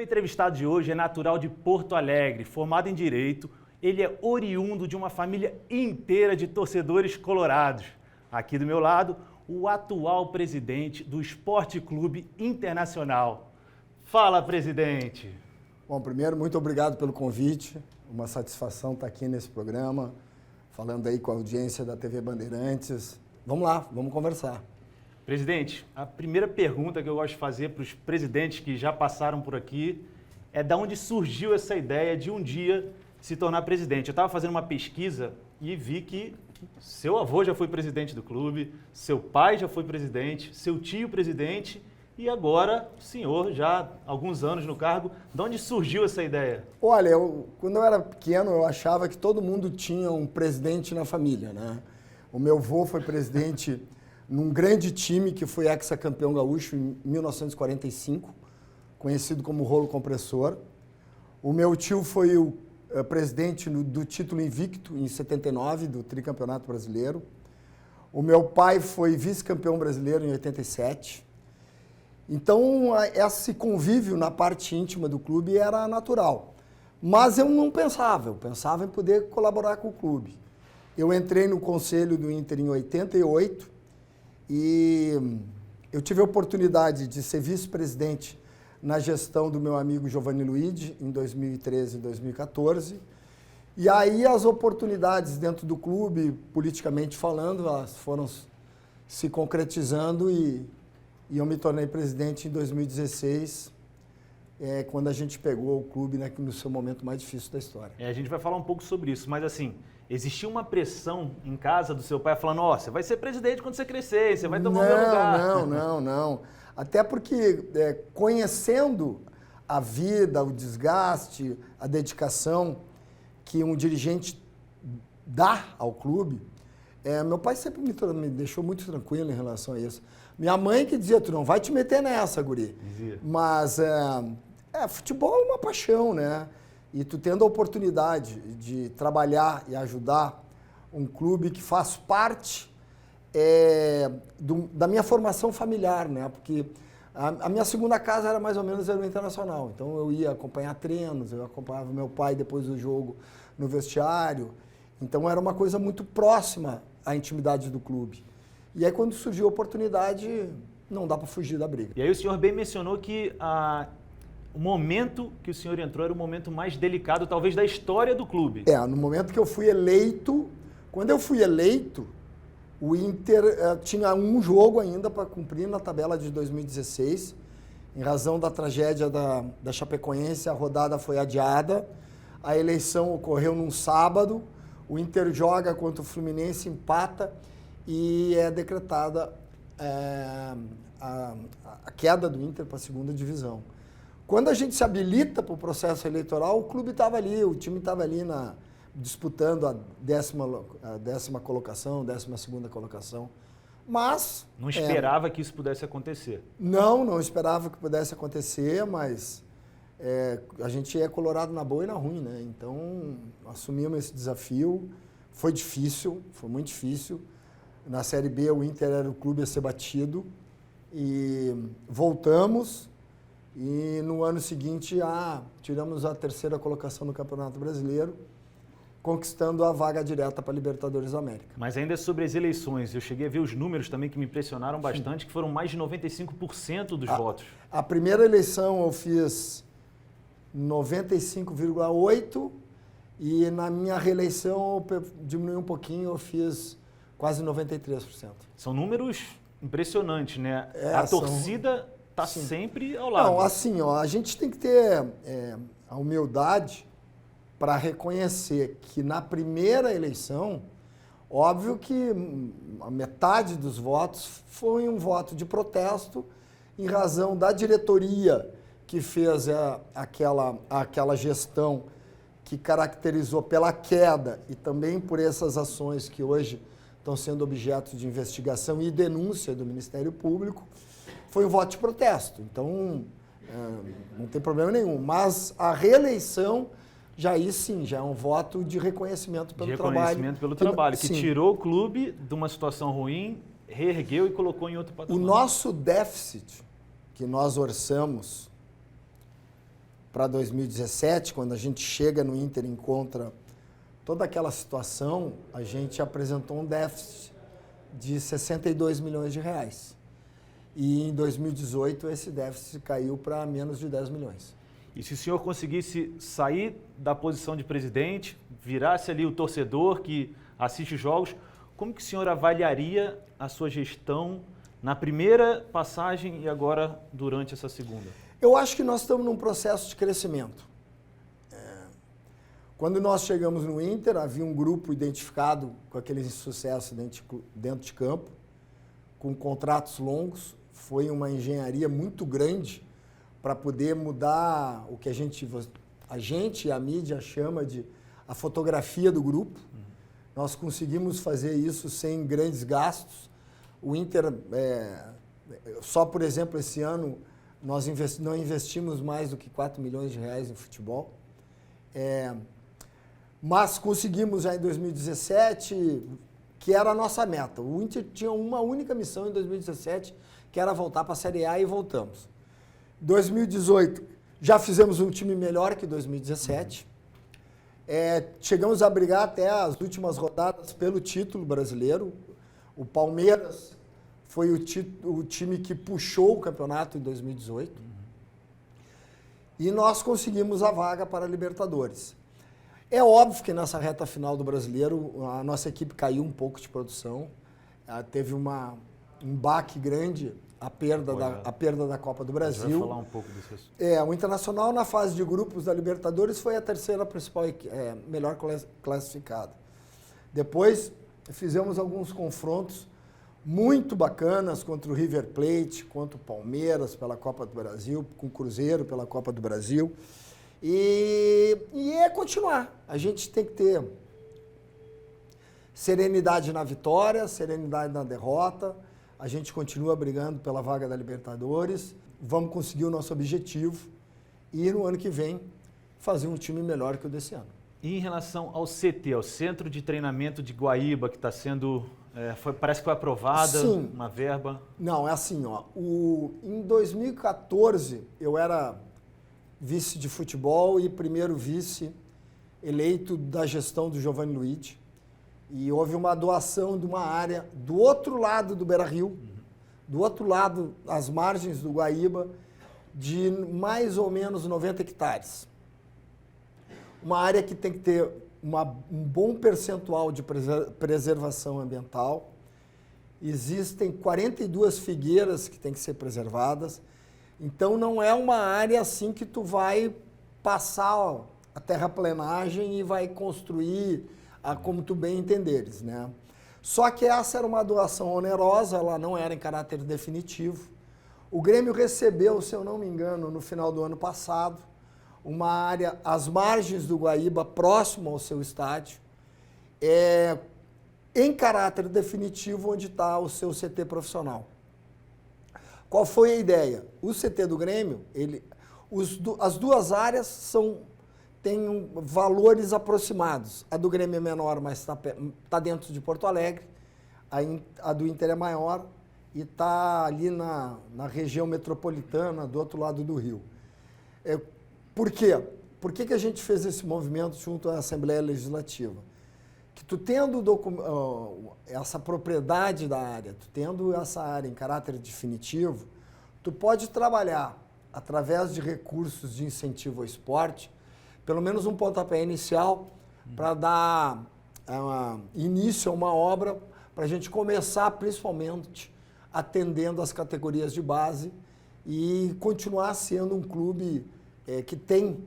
entrevistado de hoje é natural de Porto Alegre, formado em Direito. Ele é oriundo de uma família inteira de torcedores colorados. Aqui do meu lado, o atual presidente do Esporte Clube Internacional. Fala, presidente! Bom, primeiro, muito obrigado pelo convite. Uma satisfação estar aqui nesse programa, falando aí com a audiência da TV Bandeirantes. Vamos lá, vamos conversar. Presidente, a primeira pergunta que eu gosto de fazer para os presidentes que já passaram por aqui é de onde surgiu essa ideia de um dia se tornar presidente. Eu estava fazendo uma pesquisa e vi que seu avô já foi presidente do clube, seu pai já foi presidente, seu tio presidente e agora o senhor já há alguns anos no cargo. De onde surgiu essa ideia? Olha, quando eu era pequeno eu achava que todo mundo tinha um presidente na família, né? O meu avô foi presidente num grande time que foi hexacampeão gaúcho em 1945, conhecido como Rolo Compressor. O meu tio foi o presidente do título invicto em 79, do tricampeonato brasileiro. O meu pai foi vice-campeão brasileiro em 87. Então, esse convívio na parte íntima do clube era natural. Mas eu não pensava, eu pensava em poder colaborar com o clube. Eu entrei no conselho do Inter em 88, e eu tive a oportunidade de ser vice-presidente na gestão do meu amigo Giovanni Luigi em 2013 e 2014. E aí as oportunidades dentro do clube, politicamente falando, elas foram se concretizando e eu me tornei presidente em 2016, quando a gente pegou o clube no seu momento mais difícil da história. A gente vai falar um pouco sobre isso, mas assim, existia uma pressão em casa do seu pai falando, você vai ser presidente quando você crescer, você vai tomar o meu lugar. Não. Até porque conhecendo a vida, o desgaste, a dedicação que um dirigente dá ao clube, meu pai sempre me deixou muito tranquilo em relação a isso. Minha mãe que dizia, tu não vai te meter nessa, guri. Dizia. Mas futebol é uma paixão, né? E tu tendo a oportunidade de trabalhar e ajudar um clube que faz parte da minha formação familiar, né? Porque a minha segunda casa era mais ou menos o Internacional. Então eu ia acompanhar treinos, eu acompanhava meu pai depois do jogo no vestiário. Então era uma coisa muito próxima à intimidade do clube. E aí quando surgiu a oportunidade, não dá para fugir da briga. E aí o senhor bem mencionou que o momento que o senhor entrou era o momento mais delicado, talvez, da história do clube. No momento que eu fui eleito, quando eu fui eleito, o Inter tinha um jogo ainda para cumprir na tabela de 2016. Em razão da tragédia da Chapecoense, a rodada foi adiada. A eleição ocorreu num sábado. O Inter joga contra o Fluminense, empata e é decretada a queda do Inter para a segunda divisão. Quando a gente se habilita para o processo eleitoral, o clube estava ali, o time estava ali disputando a décima colocação, 12ª colocação. Mas... Não esperava que isso pudesse acontecer. Não esperava que pudesse acontecer, mas a gente é colorado na boa e na ruim, né? Então, assumimos esse desafio. Foi difícil, foi muito difícil. Na Série B, o Inter era o clube a ser batido. E voltamos. E no ano seguinte, tiramos a 3ª colocação no Campeonato Brasileiro, conquistando a vaga direta para a Libertadores da América. Mas ainda sobre as eleições, eu cheguei a ver os números também que me impressionaram bastante, que foram mais de 95% dos votos. A primeira eleição eu fiz 95,8% e na minha reeleição eu diminui um pouquinho, eu fiz quase 93%. São números impressionantes, né? A torcida está sempre ao lado. Não, assim, a gente tem que ter a humildade para reconhecer que na primeira eleição, óbvio que a metade dos votos foi um voto de protesto em razão da diretoria que fez aquela gestão que caracterizou pela queda e também por essas ações que hoje estão sendo objeto de investigação e denúncia do Ministério Público. Foi um voto de protesto, então não tem problema nenhum. Mas a reeleição, já é um voto de reconhecimento pelo trabalho. Que tirou o clube de uma situação ruim, reergueu e colocou em outro patamar. O nosso déficit que nós orçamos para 2017, quando a gente chega no Inter e encontra toda aquela situação, a gente apresentou um déficit de 62 milhões de reais. E em 2018 esse déficit caiu para menos de 10 milhões. E se o senhor conseguisse sair da posição de presidente, virasse ali o torcedor que assiste os jogos, como que o senhor avaliaria a sua gestão na primeira passagem e agora durante essa segunda? Eu acho que nós estamos num processo de crescimento. Quando nós chegamos no Inter, havia um grupo identificado com aquele sucesso dentro de campo, com contratos longos. Foi uma engenharia muito grande para poder mudar o que a gente e a mídia chama de a fotografia do grupo. Nós conseguimos fazer isso sem grandes gastos. O Inter, só por exemplo, esse ano, nós não investimos mais do que 4 milhões de reais em futebol. Mas conseguimos já em 2017, que era a nossa meta. O Inter tinha uma única missão em 2017, que era voltar para a Série A, e voltamos. 2018, já fizemos um time melhor que 2017. Chegamos a brigar até as últimas rodadas pelo título brasileiro. O Palmeiras foi o time que puxou o campeonato em 2018. E nós conseguimos a vaga para a Libertadores. É óbvio que nessa reta final do Brasileiro, a nossa equipe caiu um pouco de produção. Teve um baque grande, a perda da Copa do Brasil. A gente vai falar um pouco disso. O Internacional, na fase de grupos da Libertadores, foi a terceira principal, melhor classificada. Depois, fizemos alguns confrontos muito bacanas contra o River Plate, contra o Palmeiras pela Copa do Brasil, com o Cruzeiro pela Copa do Brasil. E é continuar. A gente tem que ter serenidade na vitória, serenidade na derrota. A gente continua brigando pela vaga da Libertadores. Vamos conseguir o nosso objetivo e no ano que vem fazer um time melhor que o desse ano. E em relação ao CT, ao Centro de Treinamento de Guaíba, que está sendo, parece que foi aprovada. Sim. Uma verba. Não, é assim, em 2014 eu era vice de futebol e primeiro vice eleito da gestão do Giovanni Luigi. E houve uma doação de uma área do outro lado do Beira-Rio, do outro lado, às margens do Guaíba, de mais ou menos 90 hectares. Uma área que tem que ter um bom percentual de preservação ambiental. Existem 42 figueiras que têm que ser preservadas. Então não é uma área assim que tu vai passar a terraplenagem e vai construir como tu bem entenderes, né? Só que essa era uma doação onerosa, ela não era em caráter definitivo. O Grêmio recebeu, se eu não me engano, no final do ano passado, uma área às margens do Guaíba, próximo ao seu estádio, em caráter definitivo, onde está o seu CT profissional. Qual foi a ideia? O CT do Grêmio, as duas áreas têm valores aproximados. A do Grêmio é menor, mas está dentro de Porto Alegre. A do Inter é maior e está ali na região metropolitana, do outro lado do Rio. Por quê? Por que a gente fez esse movimento junto à Assembleia Legislativa? Que tu tendo essa propriedade da área, tu tendo essa área em caráter definitivo, tu pode trabalhar através de recursos de incentivo ao esporte, pelo menos um pontapé inicial para dar início a uma obra, para a gente começar principalmente atendendo as categorias de base e continuar sendo um clube que tem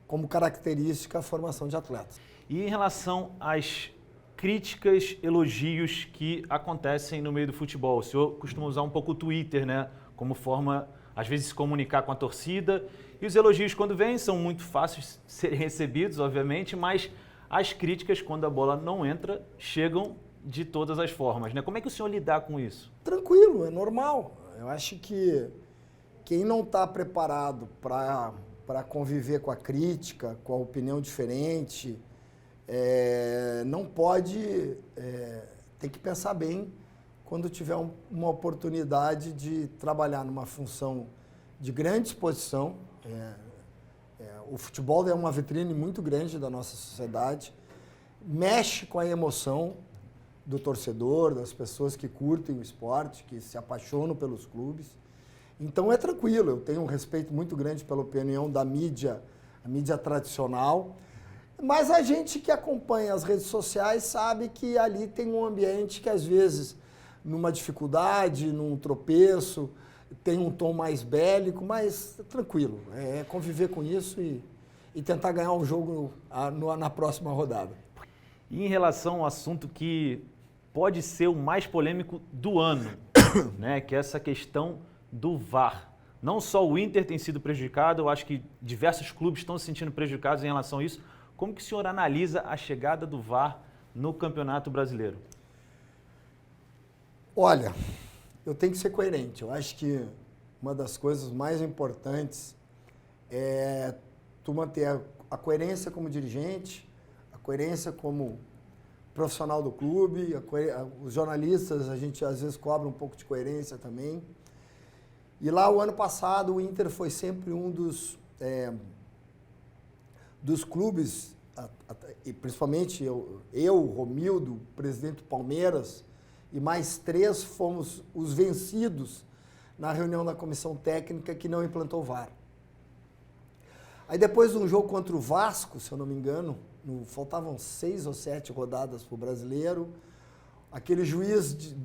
como característica a formação de atletas. E em relação às críticas, elogios que acontecem no meio do futebol, o senhor costuma usar um pouco o Twitter, né, como forma, às vezes, de se comunicar com a torcida, e os elogios, quando vêm, são muito fáceis de serem recebidos, obviamente, mas as críticas, quando a bola não entra, chegam de todas as formas, né? Como é que o senhor lidar com isso? Tranquilo, é normal. Eu acho que quem não está preparado para conviver com a crítica, com a opinião diferente, não pode, tem que pensar bem quando tiver uma oportunidade de trabalhar numa função de grande exposição. O futebol é uma vitrine muito grande da nossa sociedade, mexe com a emoção do torcedor, das pessoas que curtem o esporte, que se apaixonam pelos clubes. Então é tranquilo, eu tenho um respeito muito grande pela opinião da mídia, a mídia tradicional, mas a gente que acompanha as redes sociais sabe que ali tem um ambiente que às vezes, numa dificuldade, num tropeço, tem um tom mais bélico, mas tranquilo, é conviver com isso e tentar ganhar um jogo na próxima rodada. E em relação ao assunto que pode ser o mais polêmico do ano, né, que é essa questão do VAR. Não só o Inter tem sido prejudicado, eu acho que diversos clubes estão se sentindo prejudicados em relação a isso. Como que o senhor analisa a chegada do VAR no Campeonato Brasileiro? Olha, eu tenho que ser coerente. Eu acho que uma das coisas mais importantes é tu manter a coerência como dirigente, a coerência como profissional do clube, os jornalistas, a gente às vezes cobra um pouco de coerência também. E lá, o ano passado, o Inter foi sempre um dos clubes, e principalmente eu, Romildo, presidente do Palmeiras, e mais 3 fomos os vencidos na reunião da comissão técnica que não implantou o VAR. Aí depois de um jogo contra o Vasco, se eu não me engano, faltavam 6 ou 7 rodadas para o Brasileiro, aquele juiz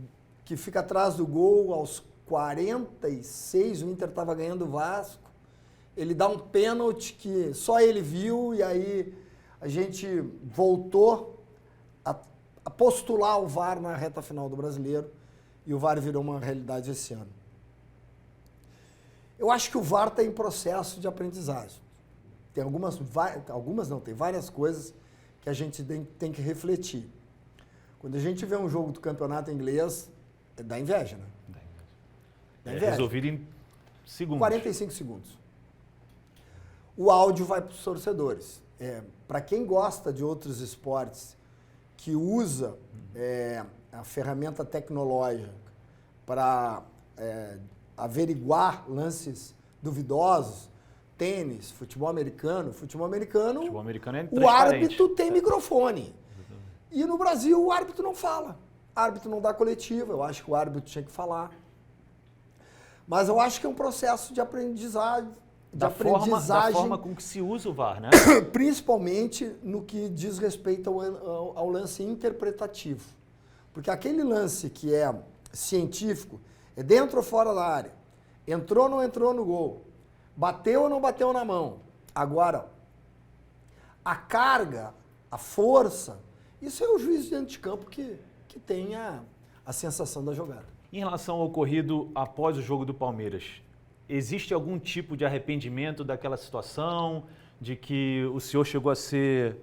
que fica atrás do gol, aos 46, o Inter estava ganhando o Vasco, ele dá um pênalti que só ele viu e aí a gente voltou a postular o VAR na reta final do Brasileiro e o VAR virou uma realidade esse ano. Eu acho que o VAR está em processo de aprendizagem. Tem tem várias coisas que a gente tem que refletir. Quando a gente vê um jogo do campeonato inglês, dá inveja, né? Dá inveja. Resolvido em segundos. 45 segundos. O áudio vai para os torcedores. Para quem gosta de outros esportes, que usa a ferramenta tecnológica para averiguar lances duvidosos, tênis, futebol americano, é o árbitro tem microfone. E no Brasil o árbitro não fala. O árbitro não dá coletiva, eu acho que o árbitro tinha que falar. Mas eu acho que é um processo de aprendizagem. Da forma com que se usa o VAR, né? Principalmente no que diz respeito ao lance interpretativo. Porque aquele lance que é científico, é dentro ou fora da área, entrou ou não entrou no gol, bateu ou não bateu na mão. Agora, a carga, a força, isso é o juiz de dentro de campo que tem a sensação da jogada. Em relação ao ocorrido após o jogo do Palmeiras, existe algum tipo de arrependimento daquela situação, de que o senhor chegou a ser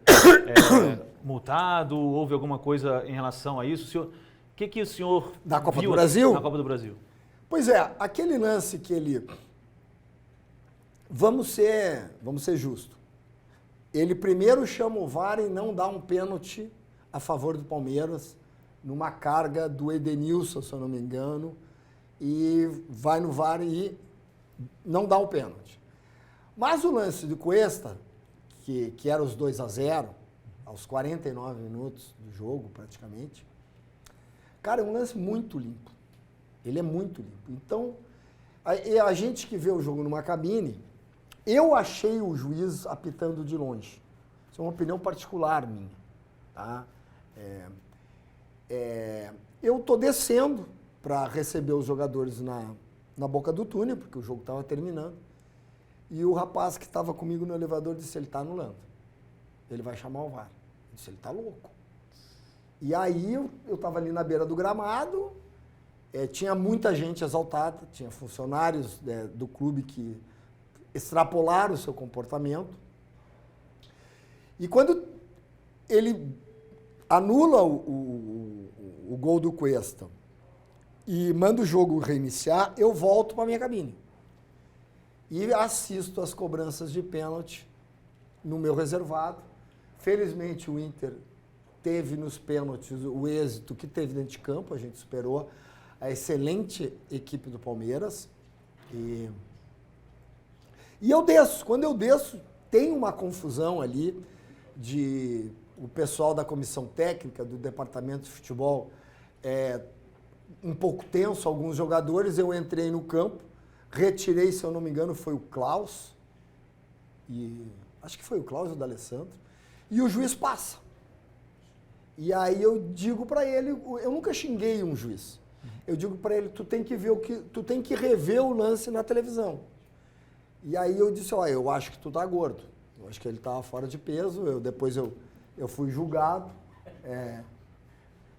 multado, houve alguma coisa em relação a isso? O que o senhor da Copa viu do Brasil? Na Copa do Brasil? Pois é, aquele lance que ele... Vamos ser justos. Ele primeiro chama o VAR e não dá um pênalti a favor do Palmeiras, numa carga do Edenilson, se eu não me engano, e vai no VAR e não dá o pênalti. Mas o lance do Cuesta, que era os 2-0, aos 49 minutos do jogo, praticamente, cara, é um lance muito limpo. Ele é muito limpo. Então, a gente que vê o jogo numa cabine, eu achei o juiz apitando de longe. Isso é uma opinião particular minha. Tá? Eu estou descendo para receber os jogadores na boca do túnel, porque o jogo estava terminando. E o rapaz que estava comigo no elevador disse, ele está anulando. Ele vai chamar o VAR. Eu disse, ele está louco. E aí eu estava ali na beira do gramado, tinha muita gente exaltada, tinha funcionários do clube que extrapolaram o seu comportamento. E quando ele anula o gol do Cuesta e manda o jogo reiniciar, eu volto para a minha cabine. E assisto as cobranças de pênalti no meu reservado. Felizmente o Inter teve nos pênaltis o êxito que teve dentro de campo, a gente superou a excelente equipe do Palmeiras. E eu desço. Quando eu desço, tem uma confusão ali de o pessoal da comissão técnica, do departamento de futebol, um pouco tenso, alguns jogadores, eu entrei no campo, retirei, se eu não me engano, foi o Klaus, e acho que foi o Klaus ou o D'Alessandro, e o juiz passa. E aí eu digo para ele, eu nunca xinguei um juiz, eu digo para ele, tu tem que rever o lance na televisão. E aí eu disse, ó, eu acho que tu tá gordo, eu acho que ele tava fora de peso, depois eu fui julgado,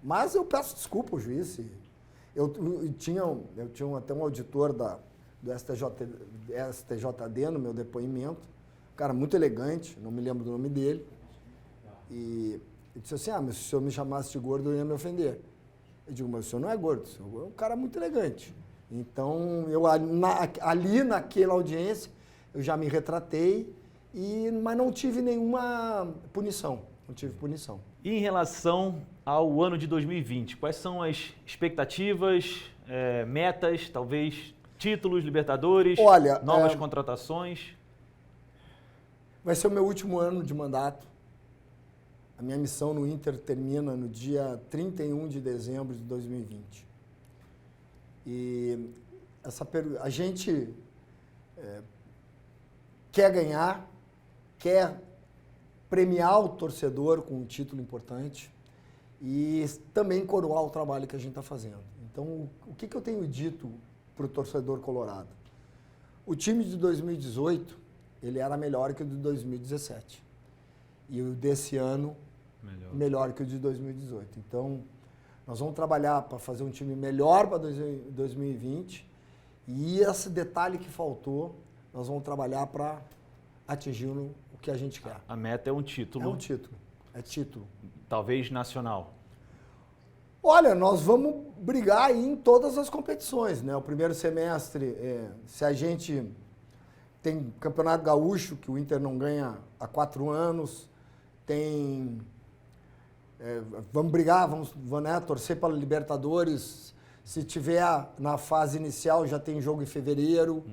mas eu peço desculpa ao juiz. Eu tinha até um auditor do STJD no meu depoimento, um cara muito elegante, não me lembro do nome dele, e ele disse assim, mas se o senhor me chamasse de gordo, eu ia me ofender. Eu digo, mas o senhor não é gordo, o senhor é um cara muito elegante. Então, ali naquela audiência, eu já me retratei, mas não tive nenhuma punição. Não tive punição. E em relação ao ano de 2020, quais são as expectativas, metas, talvez títulos, Libertadores, novas contratações? Vai ser o meu último ano de mandato. A minha missão no Inter termina no dia 31 de dezembro de 2020. E a gente quer ganhar, quer premiar o torcedor com um título importante e também coroar o trabalho que a gente está fazendo. Então, o que eu tenho dito para o torcedor colorado? O time de 2018, ele era melhor que o de 2017. E o desse ano, melhor que o de 2018. Então, nós vamos trabalhar para fazer um time melhor para 2020 e esse detalhe que faltou, nós vamos trabalhar para atingir o que a gente quer. A meta é um título. É um título. É título. Talvez nacional. Olha, nós vamos brigar aí em todas as competições, né? O primeiro semestre, se a gente tem Campeonato Gaúcho, que o Inter não ganha há 4 anos, vamos brigar, vamos torcer para a Libertadores. Se tiver na fase inicial, já tem jogo em fevereiro.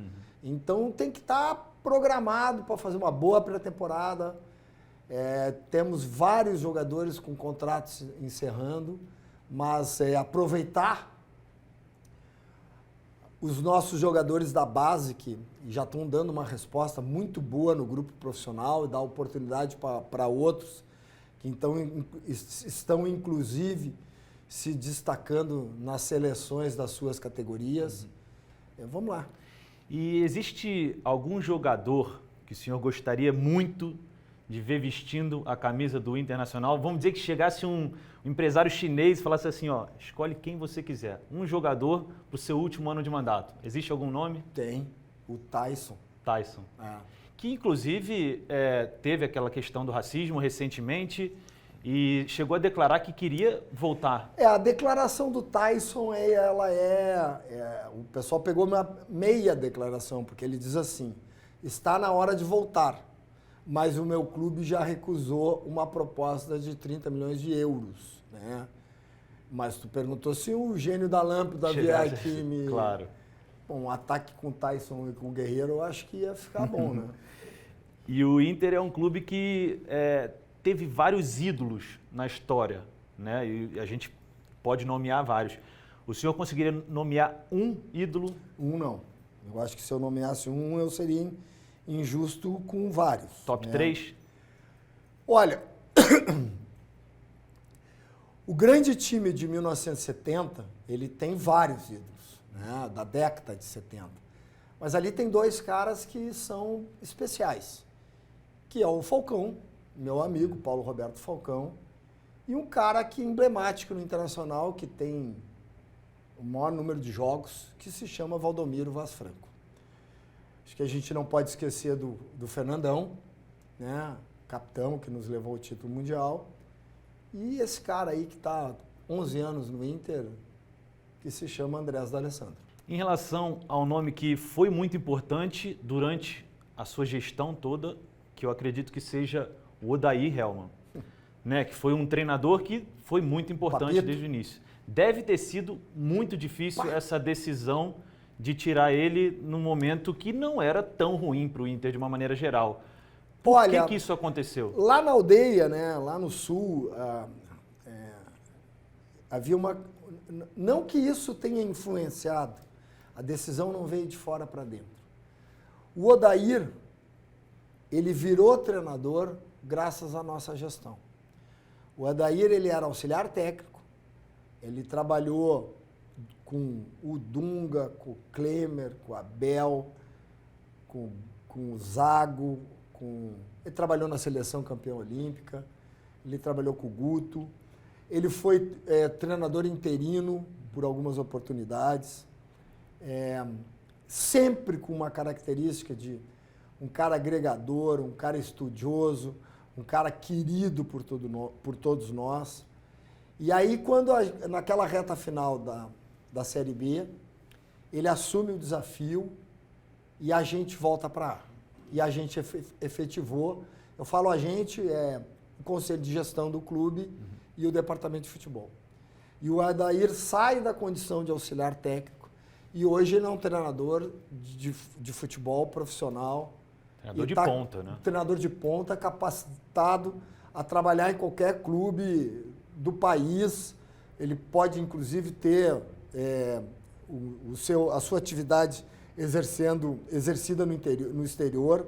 Então tem que estar programado para fazer uma boa pré-temporada. Temos vários jogadores com contratos encerrando, mas aproveitar os nossos jogadores da base, que já estão dando uma resposta muito boa no grupo profissional, e dar oportunidade para outros, que então estão inclusive se destacando nas seleções das suas categorias. Vamos lá. E existe algum jogador que o senhor gostaria muito de ver vestindo a camisa do Internacional? Vamos dizer que chegasse um empresário chinês e falasse assim, ó, escolhe quem você quiser. Um jogador para o seu último ano de mandato. Existe algum nome? Tem. O Tyson. Tyson. Que inclusive teve aquela questão do racismo recentemente e chegou a declarar que queria voltar. A declaração do Tyson, o pessoal pegou uma meia declaração, porque ele diz assim, está na hora de voltar, mas o meu clube já recusou uma proposta de 30 milhões de euros, né? Mas tu perguntou se o gênio da lâmpada vier aqui me... Claro. Bom, um ataque com o Tyson e com o Guerreiro, eu acho que ia ficar bom, né? E o Inter é um clube que teve vários ídolos na história, né? E a gente pode nomear vários. O senhor conseguiria nomear um ídolo? Um não. Eu acho que se eu nomeasse um, eu seria injusto com vários. Top 3? Olha, o grande time de 1970, ele tem vários ídolos, né? Da década de 70. Mas ali tem 2 caras que são especiais, que é o Falcão, meu amigo, Paulo Roberto Falcão, e um cara que é emblemático no Internacional, que tem o maior número de jogos, que se chama Valdomiro Vaz Franco. Acho que a gente não pode esquecer do Fernandão, né? Capitão, que nos levou ao título mundial, e esse cara aí que está 11 anos no Inter, que se chama Andrés D'Alessandro. Em relação ao nome que foi muito importante durante a sua gestão toda, que eu acredito que seja o Odair Hellmann, né? Que foi um treinador que foi muito importante desde o início. Deve ter sido muito difícil essa decisão de tirar ele num momento que não era tão ruim para o Inter de uma maneira geral. Por que isso aconteceu? Lá na aldeia, né, lá no sul, havia uma... Não que isso tenha influenciado, a decisão não veio de fora para dentro. O Odair, ele virou treinador graças à nossa gestão. O Odair, ele era auxiliar técnico, ele trabalhou com o Dunga, com o Klemer, com o Abel, com o Zago, ele trabalhou na seleção campeã olímpica, ele trabalhou com o Guto, ele foi treinador interino por algumas oportunidades, sempre com uma característica de um cara agregador, um cara estudioso, um cara querido por todos nós. E aí, naquela reta final da Série B, ele assume o desafio e a gente volta para A. E a gente efetivou, eu falo a gente, o Conselho de Gestão do clube e o Departamento de Futebol. E o Odair sai da condição de auxiliar técnico e hoje ele é um treinador de futebol profissional. Treinador de ponta, né? Treinador de ponta, capacitado a trabalhar em qualquer clube do país. Ele pode, inclusive, ter a sua atividade exercida no exterior.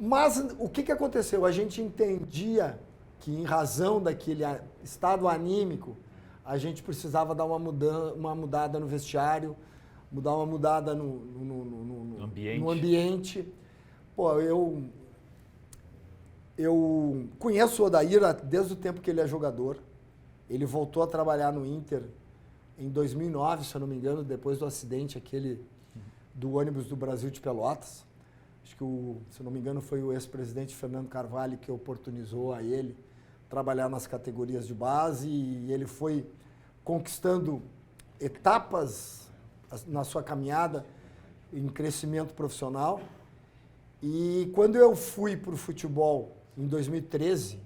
Mas o que aconteceu? A gente entendia que, em razão daquele estado anímico, a gente precisava dar uma mudada no vestiário, uma mudada no ambiente. Pô, eu conheço o Odair desde o tempo que ele é jogador. Ele voltou a trabalhar no Inter em 2009, se eu não me engano, depois do acidente aquele do ônibus do Brasil de Pelotas. Acho que, se eu não me engano, foi o ex-presidente Fernando Carvalho que oportunizou a ele trabalhar nas categorias de base e ele foi conquistando etapas na sua caminhada em crescimento profissional. E quando eu fui para o futebol em 2013,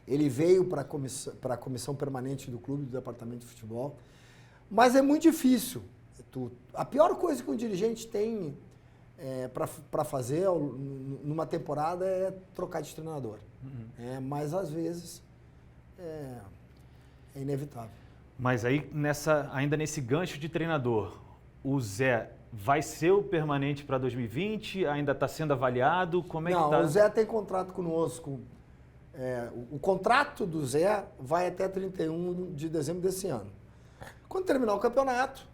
ele veio para a comissão permanente do clube, do departamento de futebol. Mas é muito difícil. A pior coisa que um dirigente tem para fazer numa temporada é trocar de treinador. Mas, às vezes, é inevitável. Mas aí, ainda nesse gancho de treinador, o Zé vai ser o permanente para 2020? Ainda está sendo avaliado? Como é que está? Não, o Zé tem contrato conosco. O contrato do Zé vai até 31 de dezembro desse ano. Quando terminar o campeonato,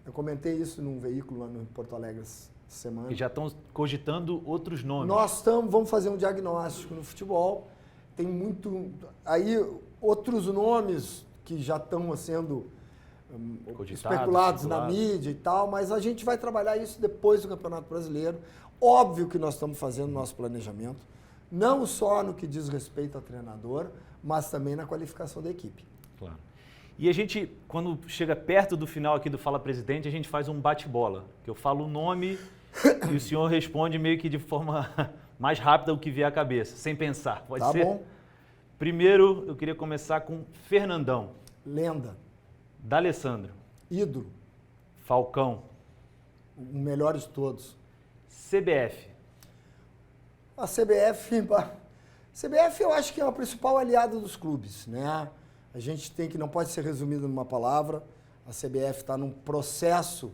eu comentei isso num veículo lá no Porto Alegre essa semana. E já estão cogitando outros nomes. Nós vamos fazer um diagnóstico no futebol. Tem aí outros nomes que já estão sendo especulados na mídia e tal, mas a gente vai trabalhar isso depois do Campeonato Brasileiro. Óbvio que nós estamos fazendo nosso planejamento, não só no que diz respeito ao treinador, mas também na qualificação da equipe. Claro. E a gente, quando chega perto do final aqui do Fala Presidente, a gente faz um bate-bola, que eu falo o nome e o senhor responde meio que de forma mais rápida o que vier à cabeça, sem pensar. Pode ser? Tá bom. Primeiro, eu queria começar com Fernandão. Lenda. D'Alessandro. Ídolo. Falcão. O melhor de todos. CBF. A CBF eu acho que é o principal aliado dos clubes, né? A gente não pode ser resumido numa palavra. A CBF está num processo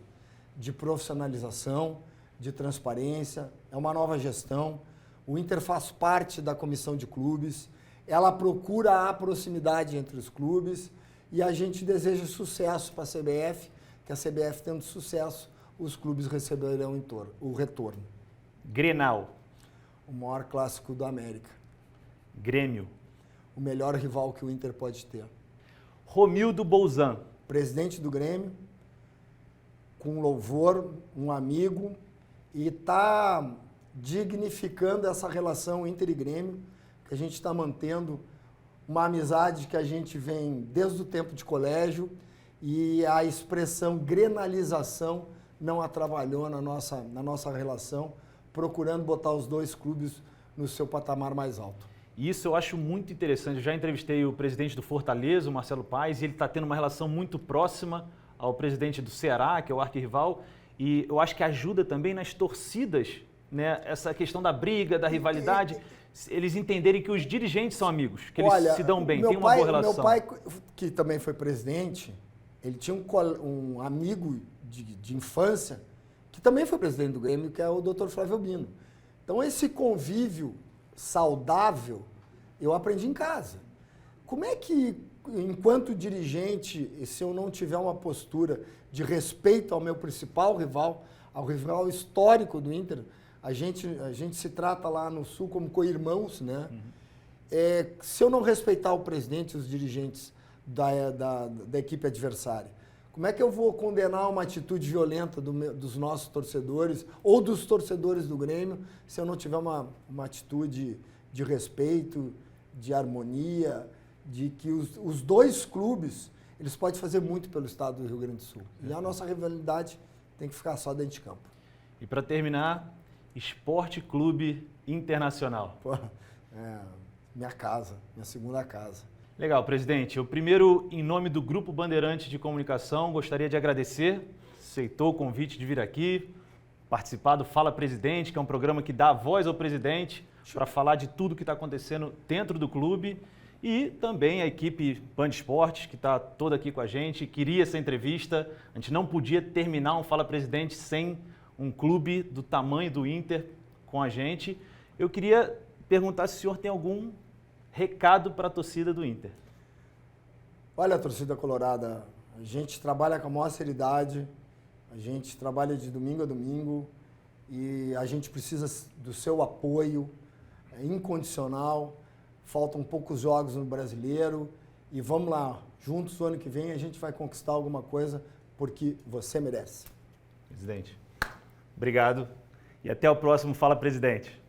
de profissionalização, de transparência, é uma nova gestão. O Inter faz parte da comissão de clubes, ela procura a proximidade entre os clubes e a gente deseja sucesso para a CBF, que a CBF tendo sucesso, os clubes receberão o retorno. Grenal. O maior clássico da América. Grêmio. O melhor rival que o Inter pode ter. Romildo Bolzan. Presidente do Grêmio, com louvor, um amigo, e está dignificando essa relação Inter e Grêmio, que a gente está mantendo uma amizade que a gente vem desde o tempo de colégio e a expressão grenalização não atrapalhou na nossa relação, procurando botar os dois clubes no seu patamar mais alto. Isso eu acho muito interessante. Eu já entrevistei o presidente do Fortaleza, o Marcelo Paes, e ele está tendo uma relação muito próxima ao presidente do Ceará, que é o arquirrival, E eu acho que ajuda também nas torcidas, né? Essa questão da briga, da rivalidade, eles entenderem que os dirigentes são amigos, que eles se dão bem, têm uma boa relação. Meu pai, que também foi presidente, ele tinha um amigo de infância que também foi presidente do Grêmio, que é o Dr. Flávio Albino. Então, esse convívio saudável, eu aprendi em casa. Como é que, enquanto dirigente, se eu não tiver uma postura de respeito ao meu principal rival, ao rival histórico do Inter, a gente se trata lá no Sul como co-irmãos, né? Se eu não respeitar o presidente e os dirigentes da equipe adversária, como é que eu vou condenar uma atitude violenta dos nossos torcedores ou dos torcedores do Grêmio se eu não tiver uma atitude de respeito, de harmonia, de que os dois clubes, eles podem fazer muito pelo estado do Rio Grande do Sul. E a nossa rivalidade tem que ficar só dentro de campo. E para terminar, Esporte Clube Internacional. Pô, minha casa, minha segunda casa. Legal, presidente. Eu primeiro, em nome do Grupo Bandeirante de Comunicação, gostaria de agradecer, aceitou o convite de vir aqui, participar do Fala Presidente, que é um programa que dá voz ao presidente para falar de tudo que está acontecendo dentro do clube, e também a equipe Band Esportes, que está toda aqui com a gente, queria essa entrevista. A gente não podia terminar um Fala Presidente sem um clube do tamanho do Inter com a gente. Eu queria perguntar se o senhor tem algum recado para a torcida do Inter. Olha, torcida colorada, a gente trabalha com a maior seriedade, a gente trabalha de domingo a domingo e a gente precisa do seu apoio incondicional. Faltam poucos jogos no Brasileiro e vamos lá, juntos o ano que vem a gente vai conquistar alguma coisa porque você merece. Presidente, obrigado e até o próximo Fala Presidente.